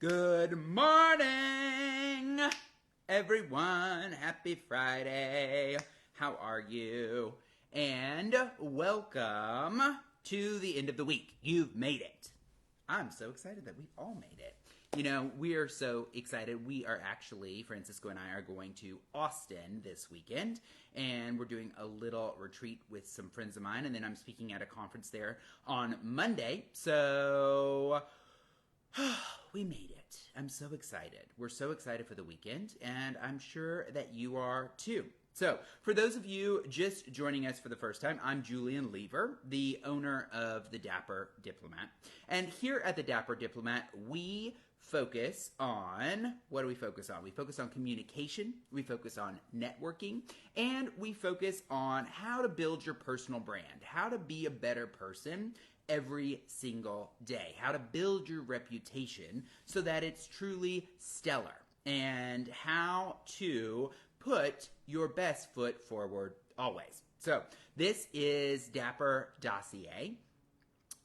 Good morning, everyone. Happy Friday. How are you? And welcome to the end of the week. You've made it. I'm so excited that we've all made it. You know, we are so excited. We are actually, Francisco and I are going to Austin this weekend, and we're doing a little retreat with some friends of mine, and then I'm speaking at a conference there on Monday. So we made it. I'm so excited. We're so excited for the weekend, and I'm sure that you are too. So, for those of you just joining us for the first time, I'm Julian Lever, the owner of the Dapper Diplomat. And here at the Dapper Diplomat, we focus on, what do we focus on? We focus on communication, we focus on networking, and we focus on how to build your personal brand, how to be a better person every single day, how to build your reputation so that it's truly stellar, and how to put your best foot forward always. So this is Dapper Dossier,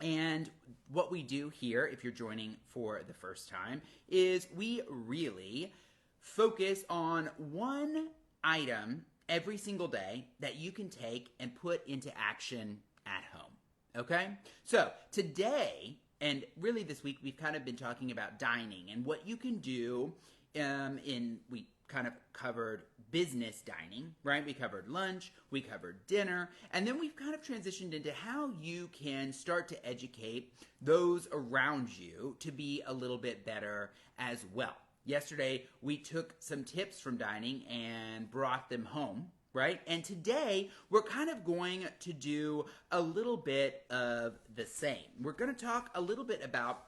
and what we do here, if you're joining for the first time, is we really focus on one item every single day that you can take and put into action at home. Okay? So today, and really this week, we've kind of been talking about dining and what you can do we kind of covered business dining, right? We covered lunch, we covered dinner, and then we've kind of transitioned into how you can start to educate those around you to be a little bit better as well. Yesterday, we took some tips from dining and brought them home, right? And today, we're kind of going to do a little bit of the same. We're going to talk a little bit about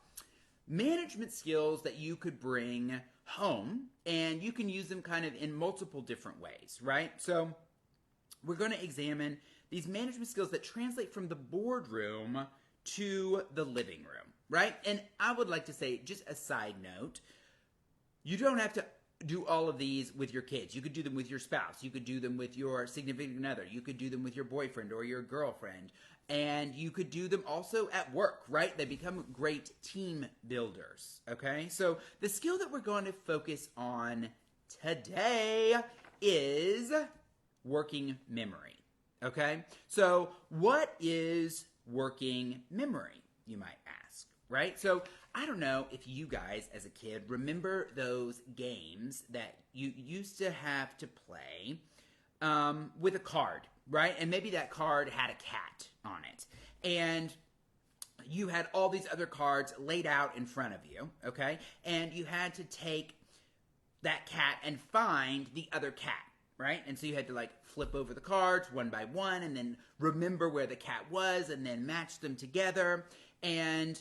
management skills that you could bring home, and you can use them kind of in multiple different ways, right? So we're going to examine these management skills that translate from the boardroom to the living room, right? And I would like to say, just a side note, you don't have to do all of these with your kids. You could do them with your spouse. You could do them with your significant other. You could do them with your boyfriend or your girlfriend. And you could do them also at work, right? They become great team builders, okay? So the skill that we're going to focus on today is working memory, okay? So what is working memory, you might ask, right? So I don't know if you guys as a kid remember those games that you used to have to play with a card, right? And maybe that card had a cat on it. And you had all these other cards laid out in front of you, okay? And you had to take that cat and find the other cat, right? And so you had to like flip over the cards one by one and then remember where the cat was and then match them together. And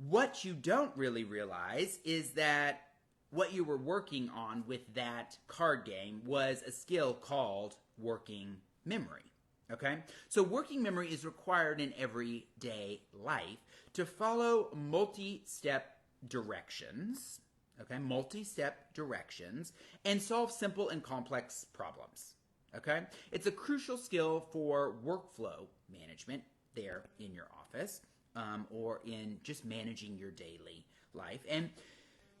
what you don't really realize is that what you were working on with that card game was a skill called working memory. Okay? So working memory is required in everyday life to follow multi-step directions, okay? Multi-step directions, and solve simple and complex problems. Okay? It's a crucial skill for workflow management there in your office, or in just managing your daily life. And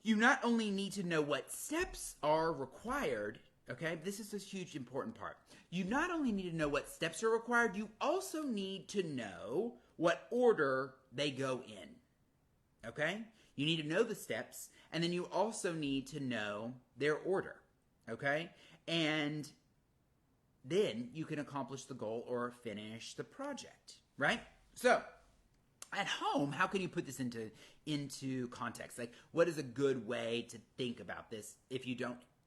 you not only need to know what steps are required, okay, this is a huge important part. You not only need to know what steps are required, you also need to know what order they go in, okay? You need to know the steps, and then you also need to know their order, okay? And then you can accomplish the goal or finish the project, right? So at home, how can you put this into context? Like, what is a good way to think about this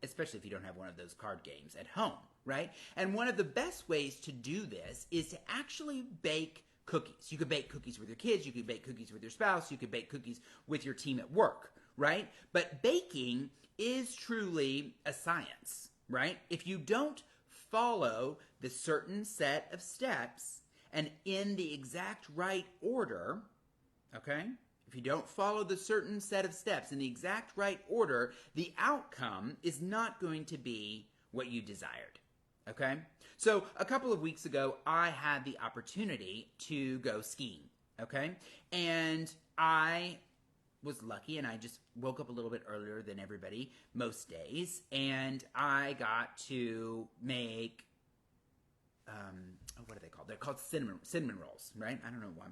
especially if you don't have one of those card games at home, right? And one of the best ways to do this is to actually bake cookies. You could bake cookies with your kids, you could bake cookies with your spouse, you could bake cookies with your team at work, right? But baking is truly a science, right? If you don't follow the certain set of steps and in the exact right order, okay? If you don't follow the certain set of steps in the exact right order, the outcome is not going to be what you desired, okay? So a couple of weeks ago, I had the opportunity to go skiing, okay? And I was lucky and I just woke up a little bit earlier than everybody most days, and I got to make what are they called? They're called cinnamon rolls, right? I don't know why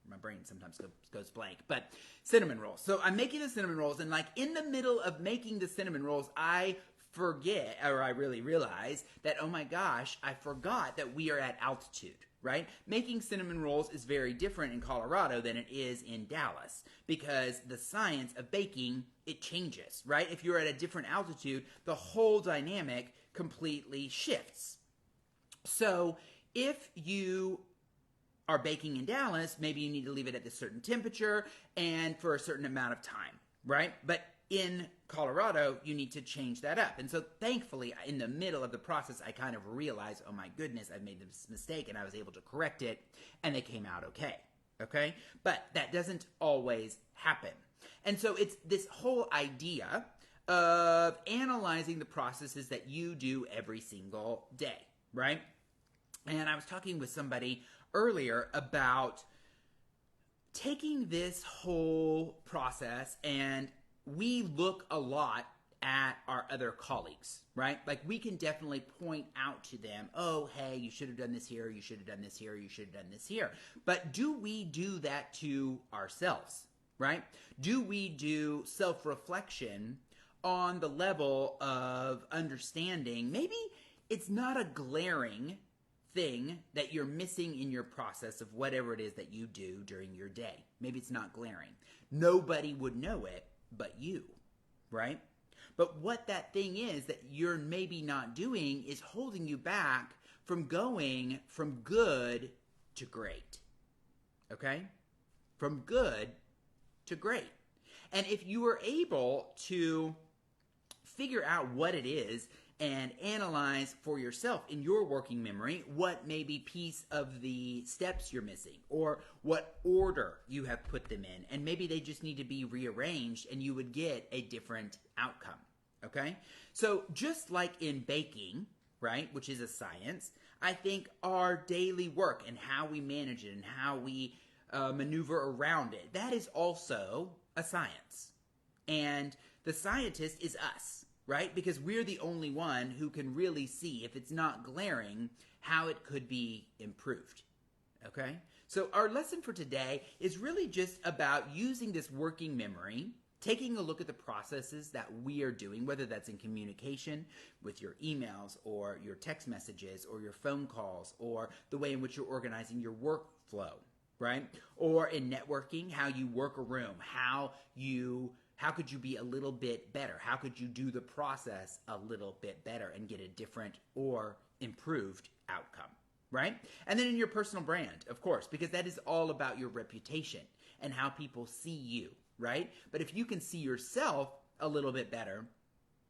my brain sometimes goes blank, but cinnamon rolls. So I'm making the cinnamon rolls, and like in the middle of making the cinnamon rolls, I forget, or I really realize that, oh my gosh, I forgot that we are at altitude, right? Making cinnamon rolls is very different in Colorado than it is in Dallas, because the science of baking, it changes, right? If you're at a different altitude, the whole dynamic completely shifts. So if you are baking in Dallas, maybe you need to leave it at a certain temperature and for a certain amount of time, right? But in Colorado, you need to change that up. And so thankfully, in the middle of the process, I kind of realized, oh my goodness, I've made this mistake, and I was able to correct it, and they came out okay? But that doesn't always happen. And so it's this whole idea of analyzing the processes that you do every single day, right? And I was talking with somebody earlier about taking this whole process, and we look a lot at our other colleagues, right? Like we can definitely point out to them, oh, hey, you should have done this here, you should have done this here, you should have done this here. But do we do that to ourselves, right? Do we do self-reflection on the level of understanding? Maybe it's not a glaring thing that you're missing in your process of whatever it is that you do during your day. Maybe it's not glaring. Nobody would know it but you, right? But what that thing is that you're maybe not doing is holding you back from going from good to great, okay? From good to great. And if you are able to figure out what it is and analyze for yourself in your working memory what maybe piece of the steps you're missing or what order you have put them in, and maybe they just need to be rearranged and you would get a different outcome, okay? So just like in baking, right, which is a science, I think our daily work and how we manage it and how we maneuver around it, that is also a science. And the scientist is us, right? Because we're the only one who can really see, if it's not glaring, how it could be improved, okay? So our lesson for today is really just about using this working memory, taking a look at the processes that we are doing, whether that's in communication with your emails or your text messages or your phone calls or the way in which you're organizing your workflow, right? Or in networking, how you work a room, how could you be a little bit better? How could you do the process a little bit better and get a different or improved outcome, right? And then in your personal brand, of course, because that is all about your reputation and how people see you, right? But if you can see yourself a little bit better,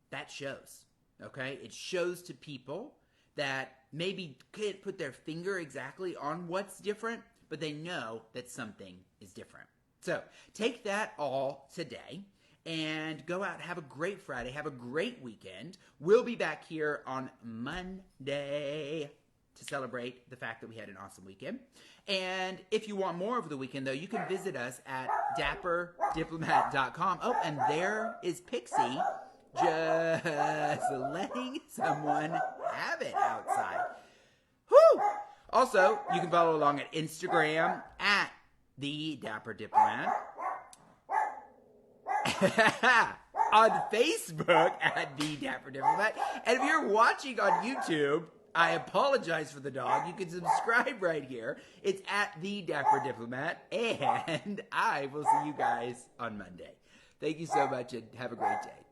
that shows, okay? It shows to people that maybe can't put their finger exactly on what's different, but they know that something is different. So take that all today and go out and have a great Friday. Have a great weekend. We'll be back here on Monday to celebrate the fact that we had an awesome weekend. And if you want more over the weekend, though, you can visit us at dapperdiplomat.com. Oh, and there is Pixie just letting someone have it outside. Whew! Also, you can follow along at Instagram at the Dapper Diplomat. On Facebook at the Dapper Diplomat. And if you're watching on YouTube, I apologize for the dog. You can subscribe right here. It's at the Dapper Diplomat. And I will see you guys on Monday. Thank you so much and have a great day.